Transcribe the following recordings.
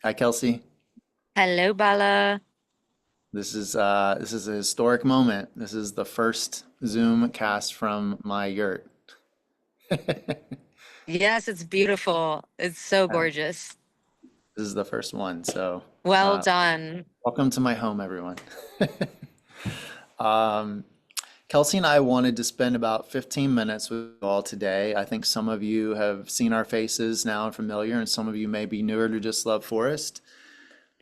Hi, Kelsey. Hello, Bala. This is a historic moment. This is the first Zoom cast from my yurt. Yes, it's beautiful. It's so Uh, gorgeous. This is the first one. So, Well uh, done. welcome to my home, everyone. Um, Kelsey and I wanted to spend about 15 minutes with you all today. I think some of you have seen our faces now and familiar, and some of you may be newer to Just Love Forest.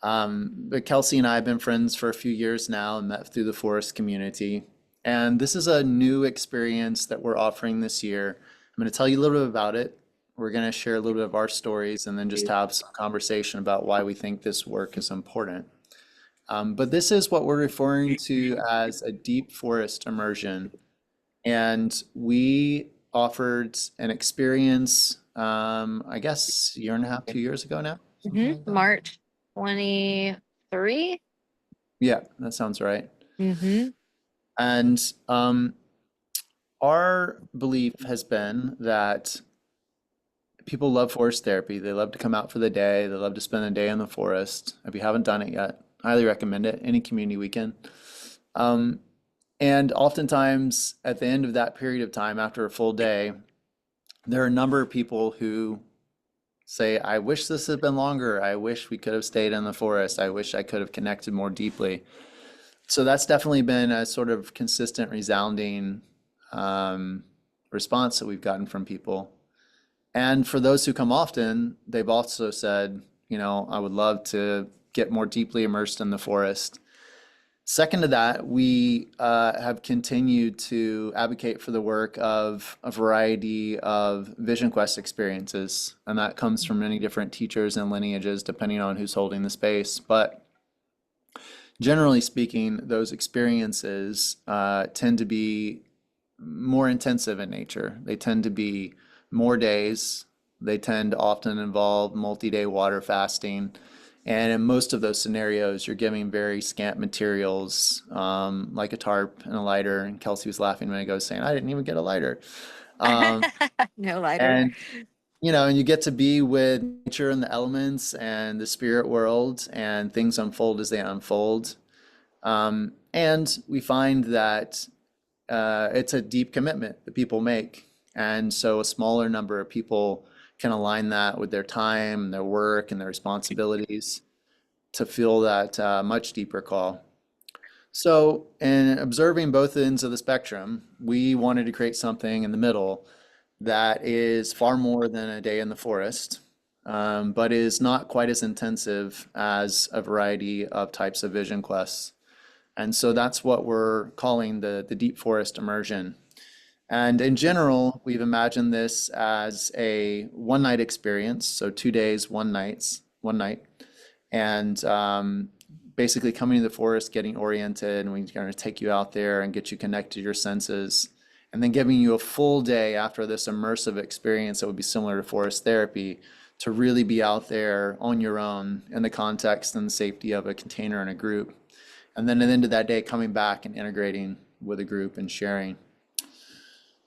But Kelsey and I have been friends for a few years now and met through the forest community. And this is a new experience that we're offering this year. I'm going to tell you a little bit about it. We're going to share a little bit of our stories and then just have some conversation about why we think this work is important. But this is what we're referring to as a deep forest immersion. And we offered an experience, I guess, a year and a half, 2 years ago now, something like that. March 23. Yeah, that sounds right. Mm-hmm. And our belief has been that people love forest therapy. They love to come out for the day. They love to spend a day in the forest. If you haven't done it yet, highly recommend it. Any community weekend. Um, and oftentimes, at the end of that period of time, after a full day, there are a number of people who say, I wish this had been longer. I wish we could have stayed in the forest. I wish I could have connected more deeply. So that's definitely been a sort of consistent, resounding um, response that we've gotten from people. And for those who come often, they've also said, I would love to get more deeply immersed in the forest. Second to that, we have continued to advocate for the work of a variety of Vision Quest experiences. And that comes from many different teachers and lineages, depending on who's holding the space. But generally speaking, those experiences tend to be more intensive in nature. They tend to be more days. They tend to often involve multi-day water fasting. And in most of those scenarios, you're giving very scant materials, like a tarp and a lighter. And Kelsey was laughing when I was saying, I didn't even get a lighter. Um, No lighter. and and you get to be with nature and the elements and the spirit world, and things unfold as they unfold. And we find that it's a deep commitment that people make. And so a smaller number of people can align that with their time, their work, and their responsibilities to feel that much deeper call. So, in observing both ends of the spectrum, we wanted to create something in the middle that is far more than a day in the forest, but is not quite as intensive as a variety of types of vision quests. And so that's what we're calling the Deep Forest Immersion. And in general, we've imagined this as a one night experience, so 2 days, one night, and basically coming to the forest, getting oriented, and we're going to take you out there and get you connected to your senses, and then giving you a full day after this immersive experience that would be similar to forest therapy to really be out there on your own in the context and the safety of a container and a group. And then at the end of that day, coming back and integrating with a group and sharing.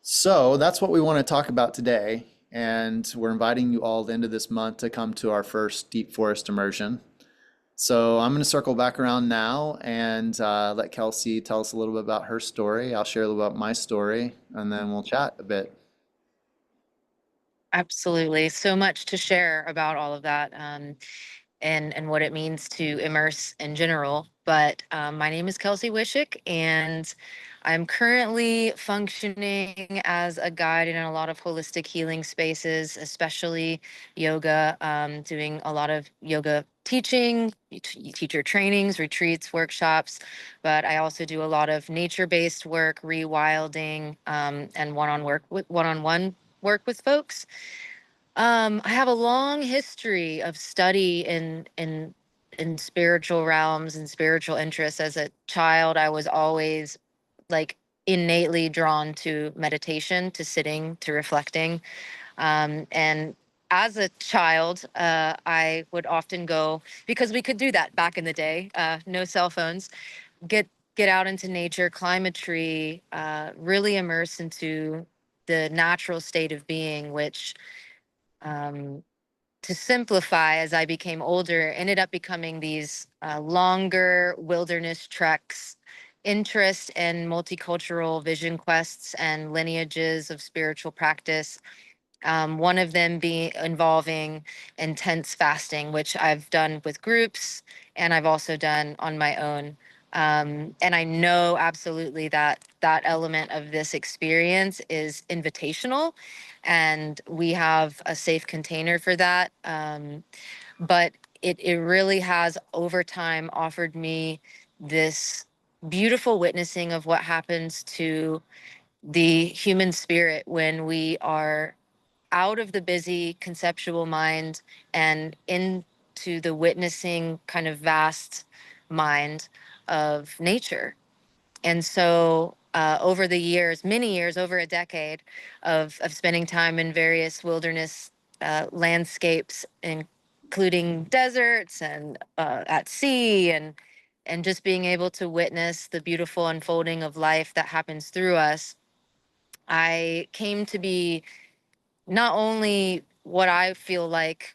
So that's what we want to talk about today. And we're inviting you all at the end of this month to come to our first Deep Forest immersion. So I'm going to circle back around now and let Kelsey tell us a little bit about her story. I'll share a little about my story, and then we'll chat a bit. Absolutely. So much to share about all of that, and what it means to immerse in general. But my name is Kelsey Wishick, and I'm currently functioning as a guide in a lot of holistic healing spaces, especially yoga, doing a lot of yoga teaching, teacher trainings, retreats, workshops. But I also do a lot of nature-based work, rewilding, and one-on-one work with folks. I have a long history of study in spiritual realms and spiritual interests. As a child, I was always like innately drawn to meditation, to sitting, to reflecting. And as a child, I would often go because we could do that back in the day. No cell phones. Get out into nature, climb a tree, really immerse into the natural state of being, which um, to simplify, as I became older, ended up becoming these longer wilderness treks, interest in multicultural vision quests and lineages of spiritual practice. One of them being involving intense fasting, which I've done with groups and I've also done on my own. And I know absolutely that that element of this experience is invitational, and we have a safe container for that. But it really has over time offered me this beautiful witnessing of what happens to the human spirit when we are out of the busy conceptual mind and into the witnessing kind of vast mind of nature. And so over the years, many years, over a decade of spending time in various wilderness landscapes, including deserts and at sea, and just being able to witness the beautiful unfolding of life that happens through us, I came to be not only what I feel like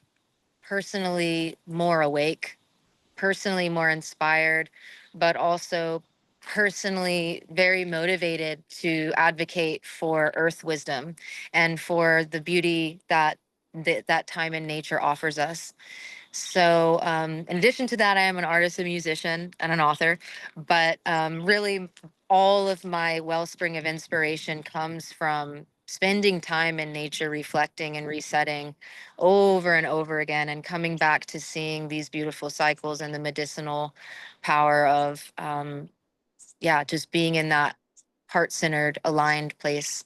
personally more awake, personally more inspired, but also personally very motivated to advocate for earth wisdom and for the beauty that that time in nature offers us. So, in addition to that, I am an artist, a musician, and an author. But really, all of my wellspring of inspiration comes from spending time in nature, reflecting and resetting over and over again, and coming back to seeing these beautiful cycles and the medicinal power of, yeah, just being in that heart centered, aligned place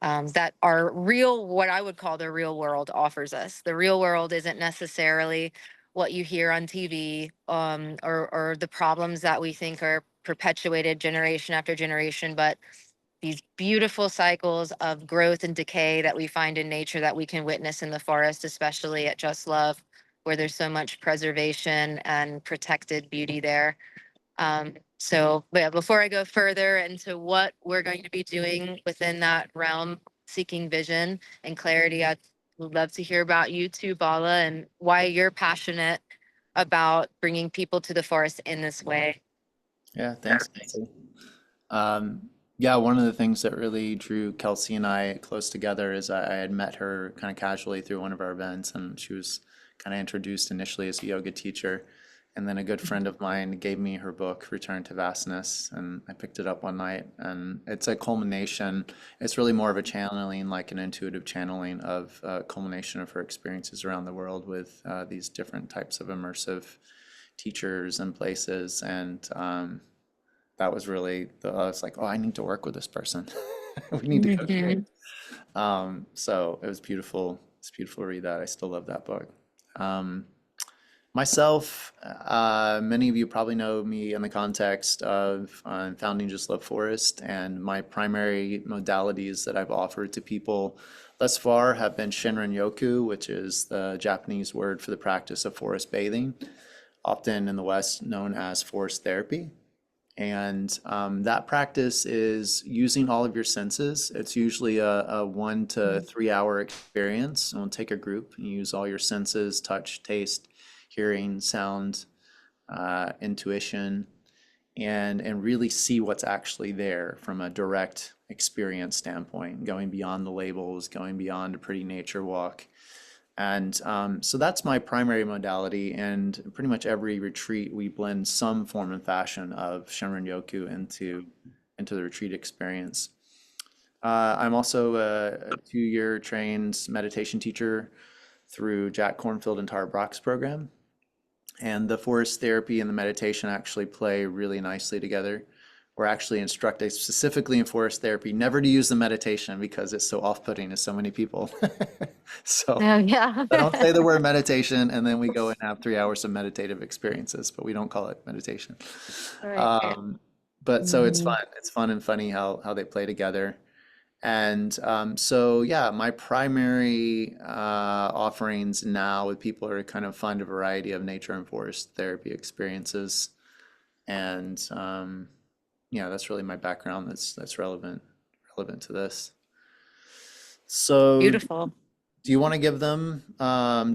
that our real, what I would call the real world, offers us. The real world isn't necessarily what you hear on TV, or the problems that we think are perpetuated generation after generation, but these beautiful cycles of growth and decay that we find in nature that we can witness in the forest, especially at Just Love, where there's so much preservation and protected beauty there. But yeah, before I go further into what we're going to be doing within that realm, seeking vision and clarity, I would love to hear about you too, Bala, and why you're passionate about bringing people to the forest in this way. Yeah, thanks, Kelsey. Yeah, one of the things that really drew Kelsey and I close together is I had met her kind of casually through one of our events, and she was kind of introduced initially as a yoga teacher. And then a good friend of mine gave me her book, Return to Vastness, and I picked it up one night. And it's a culmination, it's really more of a channeling, like an intuitive channeling of a culmination of her experiences around the world with these different types of immersive teachers and places. And that was really I was like, oh, I need to work with this person. We need to co-create. Mhm. So it was beautiful. It's beautiful to read that. I still love that book. Um, Myself, many of you probably know me in the context of founding Just Love Forest, and my primary modalities that I've offered to people thus far have been Shinrin Yoku, which is the Japanese word for the practice of forest bathing, often in the West known as forest therapy. And that practice is using all of your senses. It's usually a 1 to 3 hour experience. And we'll take a group and use all your senses: touch, taste, hearing, sound, intuition, and really see what's actually there from a direct experience standpoint, going beyond the labels, going beyond a pretty nature walk. And so that's my primary modality. And pretty much every retreat, we blend some form and fashion of Shinrin Yoku into the retreat experience. I'm also a 2 year trained meditation teacher through Jack Kornfield and Tara Brach's program. And the forest therapy and the meditation actually play really nicely together. We're actually instructed specifically in forest therapy never to use the meditation because it's so off-putting to so many people. So Oh, yeah. I don't say the word meditation, and then we go and have 3 hours of meditative experiences, but we don't call it meditation. Right. Um, but so it's Mhm. fun. It's fun and funny how they play together. And so, yeah, my primary offerings now with people are kind of find a variety of nature and forest therapy experiences. And yeah, that's really my background that's relevant to this. So Beautiful. Do you want to give them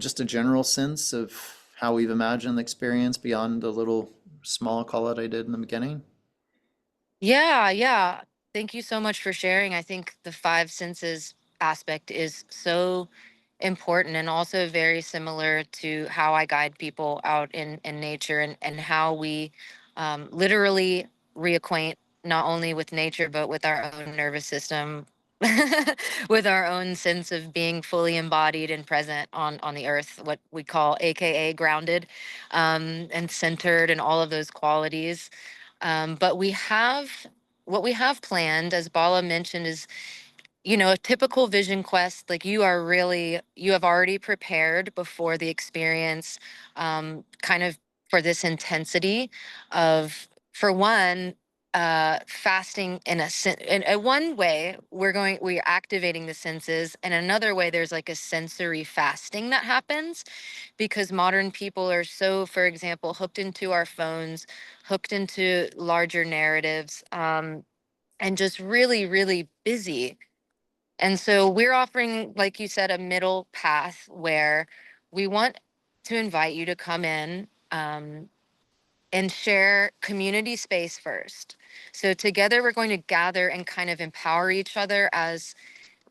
just a general sense of how we've imagined the experience beyond the little small call out I did in the beginning? Yeah, yeah. Thank you so much for sharing. I think the five senses aspect is so important and also very similar to how I guide people out in nature and how we literally reacquaint not only with nature, but with our own nervous system, with our own sense of being fully embodied and present on the earth, what we call AKA grounded and centered and all of those qualities. But we have what we have planned, as Bala mentioned, is a typical vision quest. Like you have already prepared before the experience, kind of for this intensity of, for one, fasting in a one way we're activating the senses, and another way there's like a sensory fasting that happens because modern people are so, for example, hooked into our phones, hooked into larger narratives, and just really, really busy. And so we're offering, like you said, a middle path where we want to invite you to come in and share community space first. So together we're going to gather and kind of empower each other as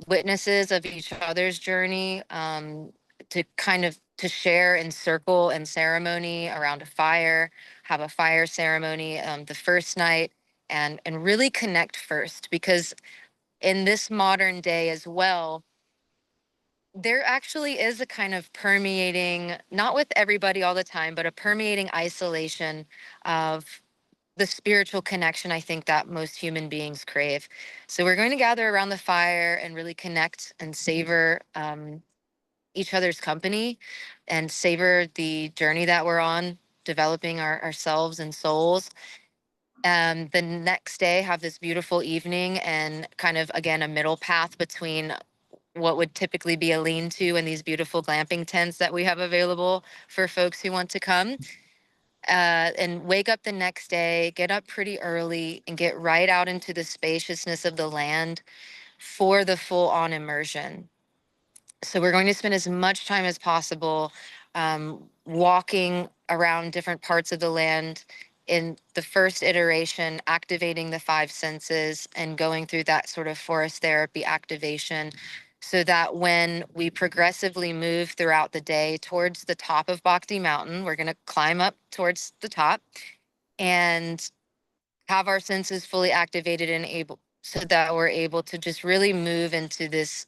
witnesses of each other's journey, to kind of to share in circle and ceremony around a fire, have a fire ceremony the first night, and really connect first, because in this modern day as well, there actually is a kind of permeating, not with everybody all the time, but a permeating isolation of the spiritual connection I think that most human beings crave. So we're going to gather around the fire and really connect and savor each other's company and savor the journey that we're on, developing ourselves and souls. The next day, have this beautiful evening and kind of, again, a middle path between what would typically be a lean-to and these beautiful glamping tents that we have available for folks who want to come. And wake up the next day, get up pretty early, and get right out into the spaciousness of the land for the full-on immersion. So we're going to spend as much time as possible walking around different parts of the land in the first iteration, activating the five senses and going through that sort of forest therapy activation, so that when we progressively move throughout the day towards the top of Bhakti Mountain, we're going to climb up towards the top and have our senses fully activated and able, so that we're able to just really move into this,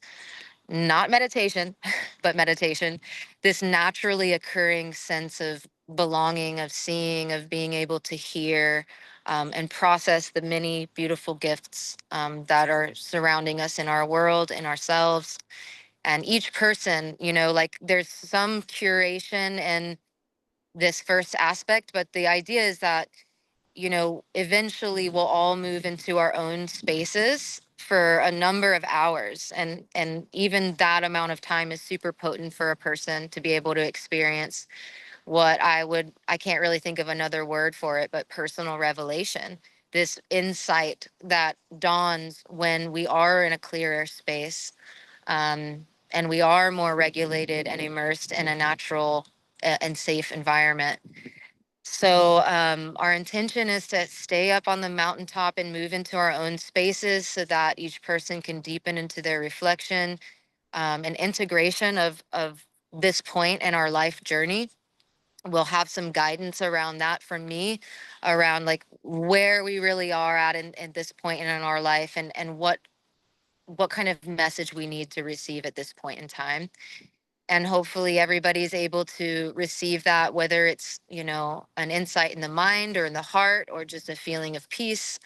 not meditation, but meditation, this naturally occurring sense of belonging, of seeing, of being able to hear, and process the many beautiful gifts that are surrounding us in our world, in ourselves. And each person, like there's some curation in this first aspect, but the idea is that eventually we'll all move into our own spaces for a number of hours. And even that amount of time is super potent for a person to be able to experience what I can't really think of another word for it, but personal revelation. This insight that dawns when we are in a clearer space, and we are more regulated and immersed in a natural and safe environment. So our intention is to stay up on the mountaintop and move into our own spaces so that each person can deepen into their reflection and integration of this point in our life journey. We'll have some guidance around that from me, around like where we really are at in this point in our life, and what kind of message we need to receive at this point in time. And hopefully everybody's able to receive that, whether it's an insight in the mind or in the heart or just a feeling of peace.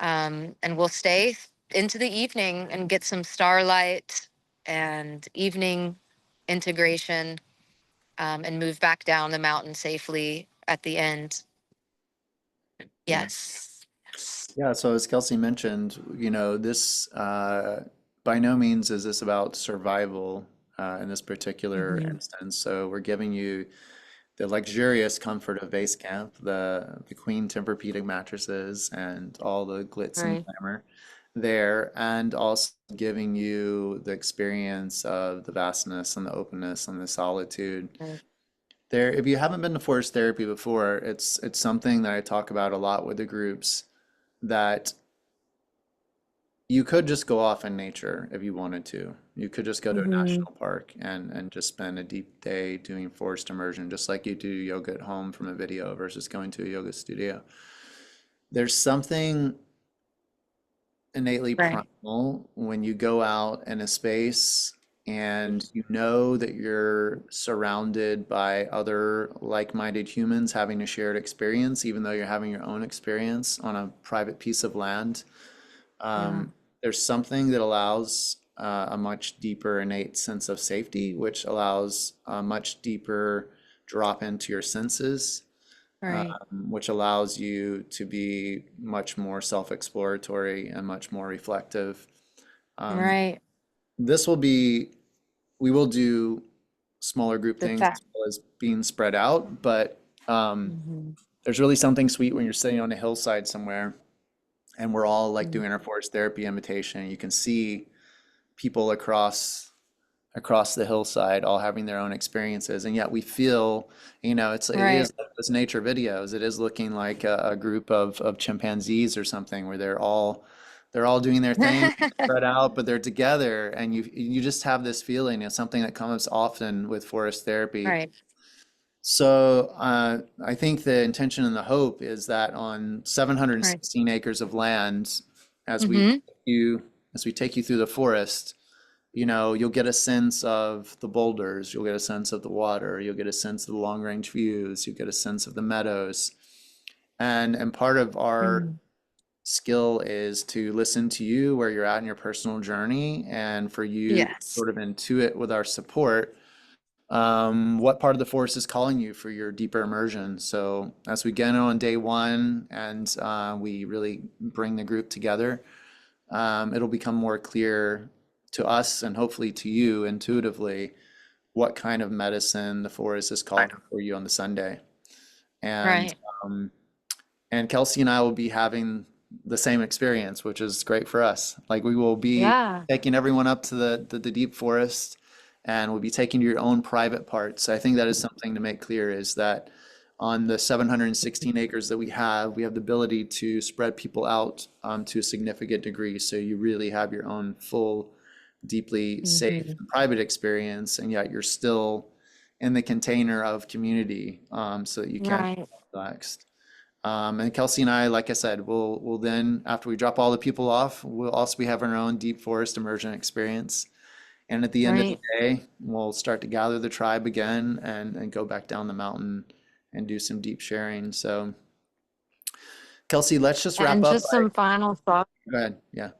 And we'll stay into the evening and get some starlight and evening integration, and move back down the mountain safely at the end. Yeah. Yes. Yes. Yeah, so as Kelsey mentioned, this by no means is this about survival in this particular Mhm. instance. So we're giving you the luxurious comfort of base camp, the Queen Tempur-Pedic mattresses, and all the glitz and Right. glamour. there and also giving you the experience of the vastness and the openness and the solitude. Right. There, if you haven't been to forest therapy before, it's something that I talk about a lot with the groups that you could just go off in nature if you wanted to. You could just go to a Hmm. national park and just spend a deep day doing forest immersion, just like you do yoga at home from a video versus going to a yoga studio. There's something innately Right. primal when you go out in a space and you know that you're surrounded by other like-minded humans having a shared experience, even though you're having your own experience on a private piece of land. Yeah. There's something that allows a much deeper innate sense of safety, which allows a much deeper drop into your senses, Right. which allows you to be much more self-exploratory and much more reflective. Um, Right. this will be, we will do smaller group The things fact. as well as being spread out, but Hmm. there's really something sweet when you're sitting on a hillside somewhere and we're all like doing our forest therapy imitation. You can see people across the hillside all having their own experiences, and yet we feel, it Right. is like those nature videos. It is looking like a group of chimpanzees or something where they're all doing their thing, spread out, but they're together, and you just have this feeling. It's something that comes often with forest therapy. Right. So I think the intention and the hope is that on Right. 716 acres of land, as we Hmm. you as we take you through the forest, you'll get a sense of the boulders, you'll get a sense of the water, you'll get a sense of the long range views, you'll get a sense of the meadows. And part of our Hmm. skill is to listen to you where you're at in your personal journey and for you to Yes. sort of intuit with our support what part of the forest is calling you for your deeper immersion. So as we get in on day one and we really bring the group together, it'll become more clear to us and hopefully to you intuitively what kind of medicine the forest is calling for you on the Sunday. And Right. um, and Kelsey and I will be having the same experience, which is great for us. Like we will be Yeah. taking everyone up to the deep forest and we'll be taking your own private parts. I think that is something to make clear is that on the 716 acres that we have the ability to spread people out to a significant degree. So you really have your own full, deeply safe Hmm. and private experience, and yet you're still in the container of community so that you can Right. be relaxed. And Kelsey and I, like I said, we'll then after we drop all the people off, we'll also be having our own deep forest immersion experience. And at the end of the Right. day, we'll start to gather the tribe again and go back down the mountain and do some deep sharing. So, Kelsey, let's just wrap And up just by, some final thoughts. go ahead. Yeah,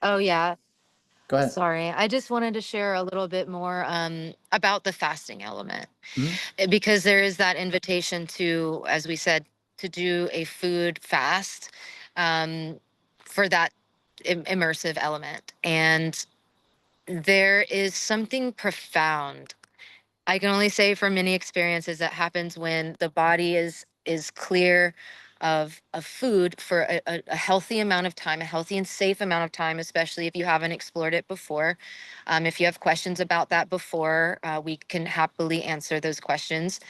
Oh, yeah. go ahead. Sorry. I just wanted to share a little bit more about the fasting element. Mhm. Because there is that invitation to, as we said, to do a food fast um, for that immersive element. And there is something profound. I can only say from many experiences that happens when the body is clear of food for a healthy amount of time, a healthy and safe amount of time, especially if you haven't explored it before. If you have questions about that before, we can happily answer those questions.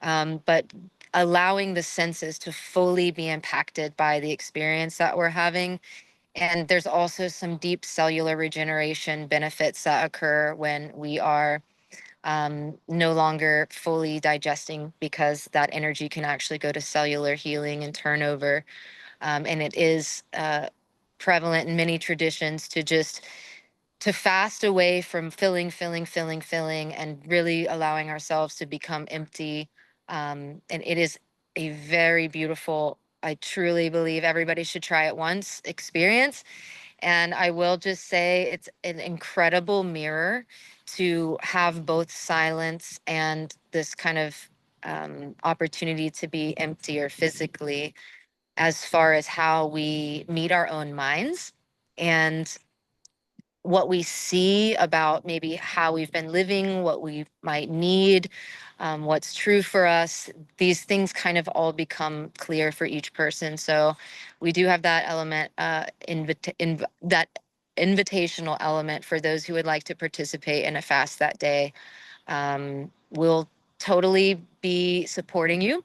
But allowing the senses to fully be impacted by the experience that we're having. And there's also some deep cellular regeneration benefits that occur when we are no longer fully digesting because that energy can actually go to cellular healing and turnover. And it is prevalent in many traditions to just to fast away from filling, and really allowing ourselves to become empty. And it is a very beautiful, I truly believe everybody should try it once experience. And I will just say it's an incredible mirror to have both silence and this kind of opportunity to be emptier physically, as far as how we meet our own minds. And what we see about maybe how we've been living, what we might need, what's true for us, these things kind of all become clear for each person. So we do have that element, that invitational element for those who would like to participate in a fast that day. We'll totally be supporting you,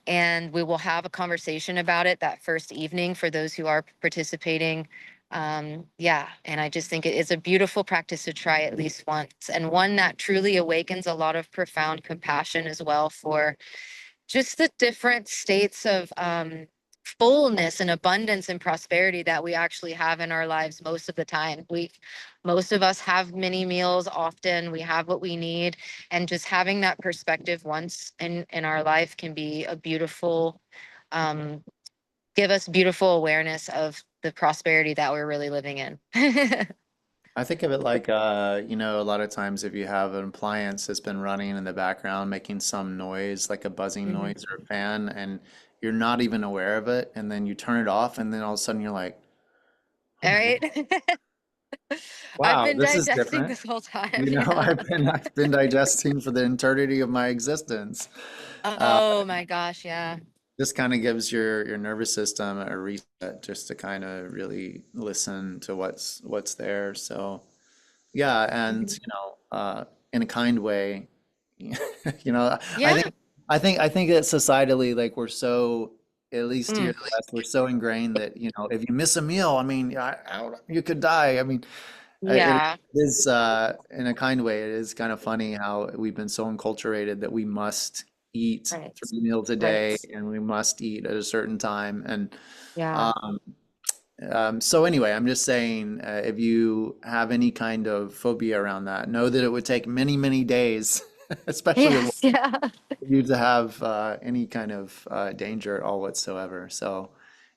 and we will have a conversation about it that first evening for those who are participating. Yeah, and I just think it is a beautiful practice to try at least once, and one that truly awakens a lot of profound compassion as well for just the different states of fullness and abundance and prosperity that we actually have in our lives most of the time. Most of us have many meals often, we have what we need, and just having that perspective once in our life can be a beautiful, um, give us beautiful awareness of the prosperity that we're really living in. I think of it like, a lot of times if you have an appliance that's been running in the background making some noise, like a buzzing Mhm. noise or a fan, and you're not even aware of it, and then you turn it off, and then all of a sudden you're like, oh All my God, right. I've wow, been this is digesting different. this whole time. You know, Yeah. I've been digesting for the eternity of my existence. Uh, Oh my gosh, yeah. this kind of gives your nervous system a reset just to kind of really listen to what's there. So yeah, and Mhm. in a kind way, you know, I Yeah. think I think that societally, like we're so, at least here Mm, in the West, we're so ingrained that, if you miss a meal, I mean, you could die. I mean, it yeah. is, in a kind way, it is kind of funny how we've been so enculturated that we must eat Right. 3 meals a day Right. and we must eat at a certain time. And Yeah. um, so anyway, I'm just saying, if you have any kind of phobia around that, know that it would take many, many days, especially with Yes. Yeah. you, to have any kind of danger at all whatsoever. So,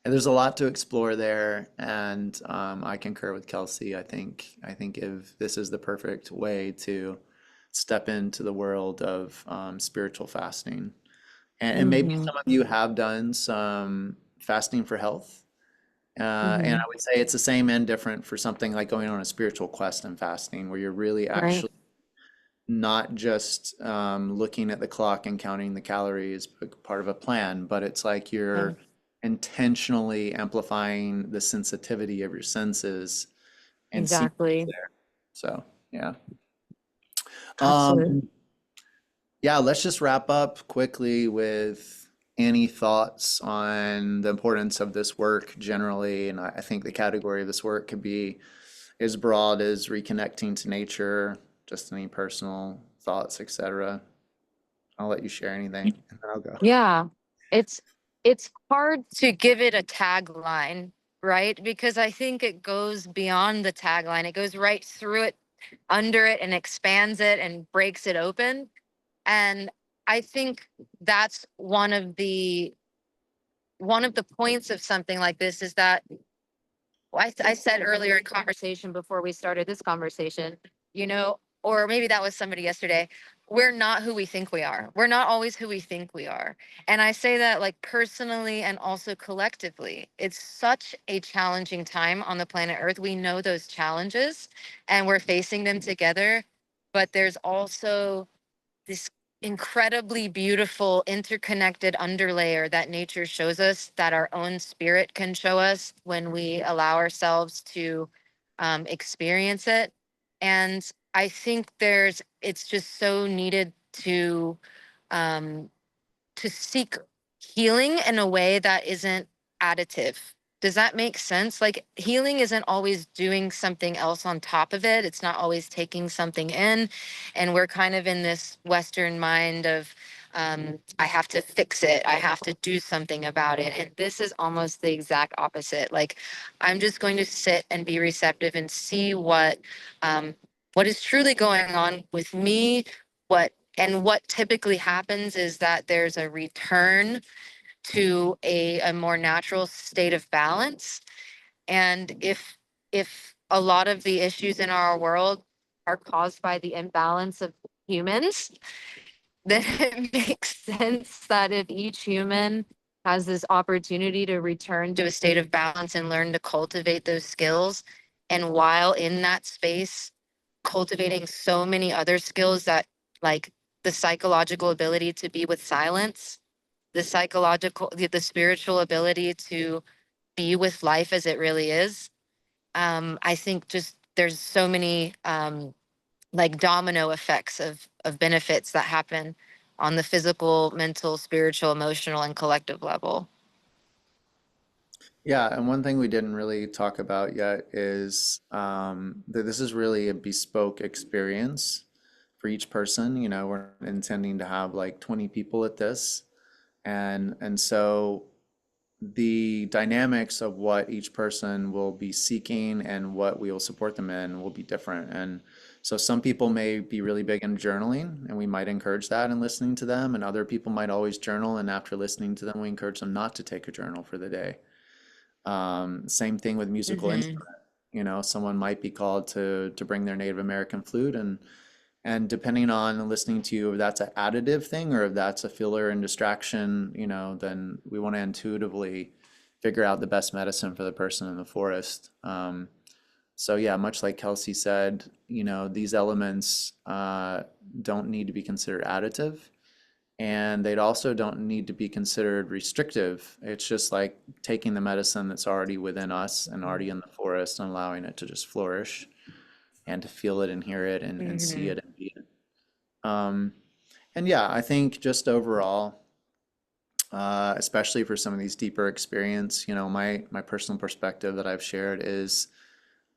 and there's a lot to explore there, and I concur with Kelsey. I think if this is the perfect way to step into the world of spiritual fasting, and maybe Hmm. some of you have done some fasting for health. And I Hmm. would say it's the same and different for something like going on a spiritual quest and fasting, where you're really Right. actually not just looking at the clock and counting the calories, but part of a plan, but it's like you're Right. intentionally amplifying the sensitivity of your senses and see what's Exactly. there. So, yeah. Absolutely. Um, yeah, let's just wrap up quickly with any thoughts on the importance of this work generally. And I think the category of this work could be as broad as reconnecting to nature, just any personal thoughts, etc. I'll let you share anything and then I'll go. Yeah. It's it's hard to give it a tagline, right? Because I think it goes beyond the tagline. It goes right through it, under it, and expands it and breaks it open. And I think that's one of the points of something like this is that I said earlier in conversation before we started this conversation, or maybe that was somebody yesterday, we're not who we think we are. We're not always who we think we are. And I say that like personally and also collectively. It's such a challenging time on the planet Earth. We know those challenges and we're facing them together. But there's also this incredibly beautiful interconnected underlayer that nature shows us, that our own spirit can show us when we allow ourselves to experience it. And I think it's just so needed um, to seek healing in a way that isn't additive. Does that make sense? Like healing isn't always doing something else on top of it. It's not always taking something in. And we're kind of in this Western mind of, I have to fix it. I have to do something about it. And this is almost the exact opposite. Like I'm just going to sit and be receptive and see what is truly going on with me, what typically happens is that there's a return to a more natural state of balance. And if a lot of the issues in our world are caused by the imbalance of humans, then it makes sense that if each human has this opportunity to return to a state of balance and learn to cultivate those skills, And while in that space, cultivating so many other skills that, like, the psychological ability to be with silence, the spiritual ability to be with life as it really is. I think just there's so many like domino effects of benefits that happen on the physical, mental, spiritual, emotional, and collective level. Yeah, and one thing we didn't really talk about yet is that this is really a bespoke experience for each person. You know, we're intending to have like 20 people at this, and so the dynamics of what each person will be seeking and what we will support them in will be different. And so some people may be really big in journaling, and we might encourage that in listening to them, and other people might always journal, and after listening to them, we encourage them not to take a journal for the day. Same thing with musical Hmm. instrument. You know, someone might be called to bring their Native American flute, and depending on listening to you, if that's an additive thing or if that's a filler and distraction, you know, then we want to intuitively figure out the best medicine for the person in the forest. So yeah, much like Kelsey said, you know, these elements don't need to be considered additive, and they also don't need to be considered restrictive. It's just like taking the medicine that's already within us and already in the forest and allowing it to just flourish and to feel it and hear it and see Hmm. it and be it. Um, and yeah, I think just overall, especially for some of these deeper experience, you know, my personal perspective that I've shared is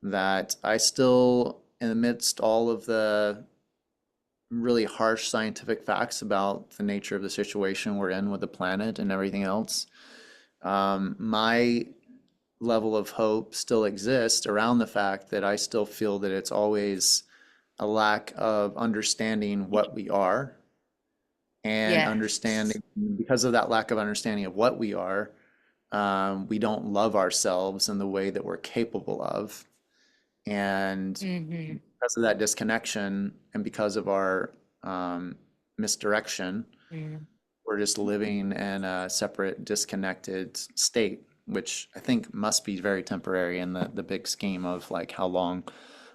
that I still, in the midst all of the really harsh scientific facts about the nature of the situation we're in with the planet and everything else, my level of hope still exists around the fact that I still feel that it's always a lack of understanding what we are and Yes. understanding because of that lack of understanding of what we are, we don't love ourselves in the way that we're capable of. And Hmm. because of that disconnection and because of our misdirection, Hmm. we're just living in a separate, disconnected state, which I think must be very temporary in the big scheme of like how long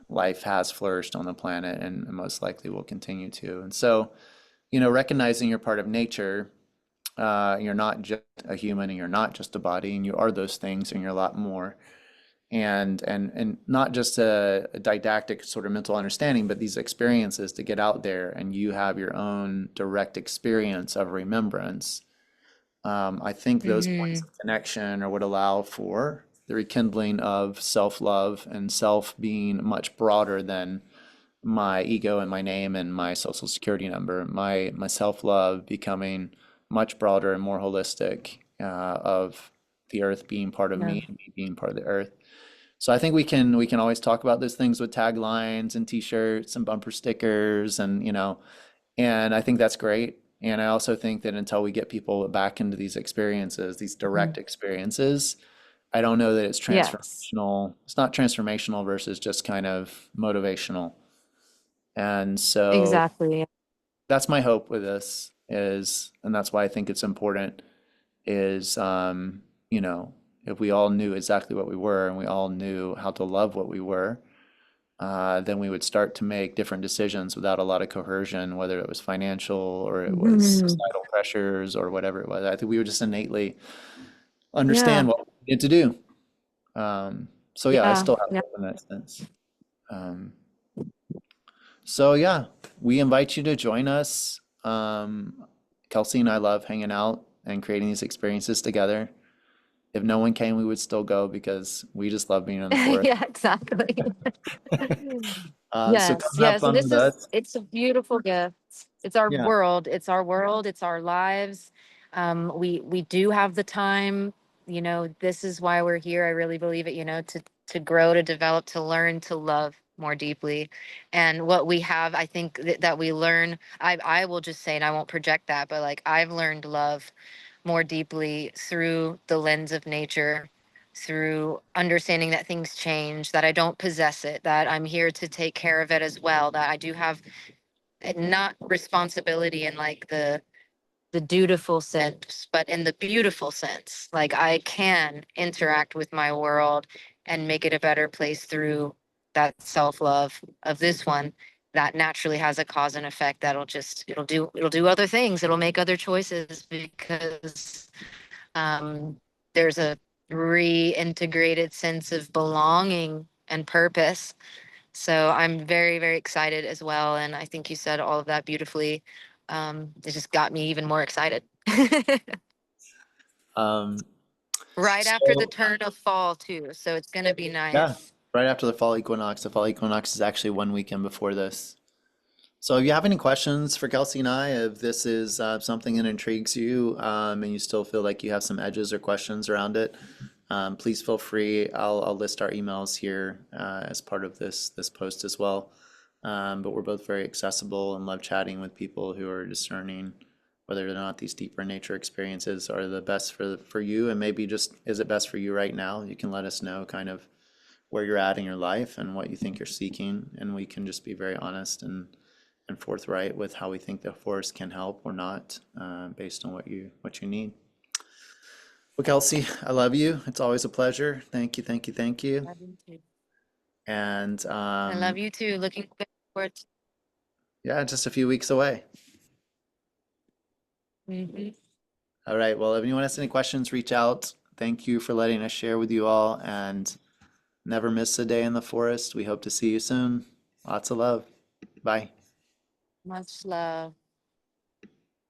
life has flourished on the planet and most likely will continue to. And so, you know, recognizing you're part of nature, you're not just a human and you're not just a body and you are those things and you're a lot more. And not just a didactic sort of mental understanding, but these experiences to get out there and you have your own direct experience of remembrance. I think those points Hmm. of connection are what allow for the rekindling of self-love and self being much broader than my ego and my name and my social security number, my self-love becoming much broader and more holistic, of the earth being part of Yeah. me and me being part of the earth. So I think we can always talk about those things with taglines and t-shirts and bumper stickers and you know, and I think that's great. And I also think that until we get people back into these experiences, these direct Mhm. experiences, I don't know that it's Yes. transformational. It's not transformational versus just kind of motivational. And so Exactly. that's my hope with this is, and that's why I think it's important is, you know, if we all knew exactly what we were and we all knew how to love what we were, then we would start to make different decisions without a lot of coercion, whether it was financial or it was Mhm. societal pressures or whatever it was. I think we would just innately understand Yeah. what we needed to do. So yeah, I Yeah. still have Yeah. hope in that sense. Um, So yeah, we invite you to join us. Kelsey and I love hanging out and creating these experiences together. If no one came, we would still go because we just love being in the forest. Yeah, exactly. So Yes, come have yes. And fun this with is, us. it's a beautiful gift. It's our Yeah. world. It's our world. It's our lives. We do have the time, this is why we're here. I really believe it, to grow, to develop, to learn, to love more deeply. And what we have, I think that we learn, I will just say, and I won't project that, but like I've learned love more deeply through the lens of nature, through understanding that things change, that I don't possess it, that I'm here to take care of it as well, that I do have not responsibility in like the dutiful sense, but in the beautiful sense. Like I can interact with my world and make it a better place through that self-love of this one that naturally has a cause and effect that'll just it'll do other things, it'll make other choices because um, there's a reintegrated sense of belonging and purpose. So I'm very, very excited as well. And I think you said all of that beautifully. It just got me even more excited. Um, Right after the so turn of fall, too. So it's going to be yeah, nice. right after the fall equinox is actually one weekend before this. So if you have any questions for Kelsey and I, if this is something that intrigues you, and you still feel like you have some edges or questions around it, please feel free. I'll list our emails here as part of this post as well. But we're both very accessible and love chatting with people who are discerning whether or not these deeper nature experiences are the best for you, and maybe just is it best for you right now. You can let us know kind of where you're at in your life and what you think you're seeking, and we can just be very honest and forthright with how we think the forest can help or not, based on what you need. Well, Kelsey, I love you. It's always a pleasure. Thank you, thank you, thank you. Love you too. And I love you too. Looking forward to yeah, just a few weeks away. Mhm. All right. Well, if anyone has any questions, reach out. Thank you for letting us share with you all, and never miss a day in the forest. We hope to see you soon. Lots of love. Bye. Much love.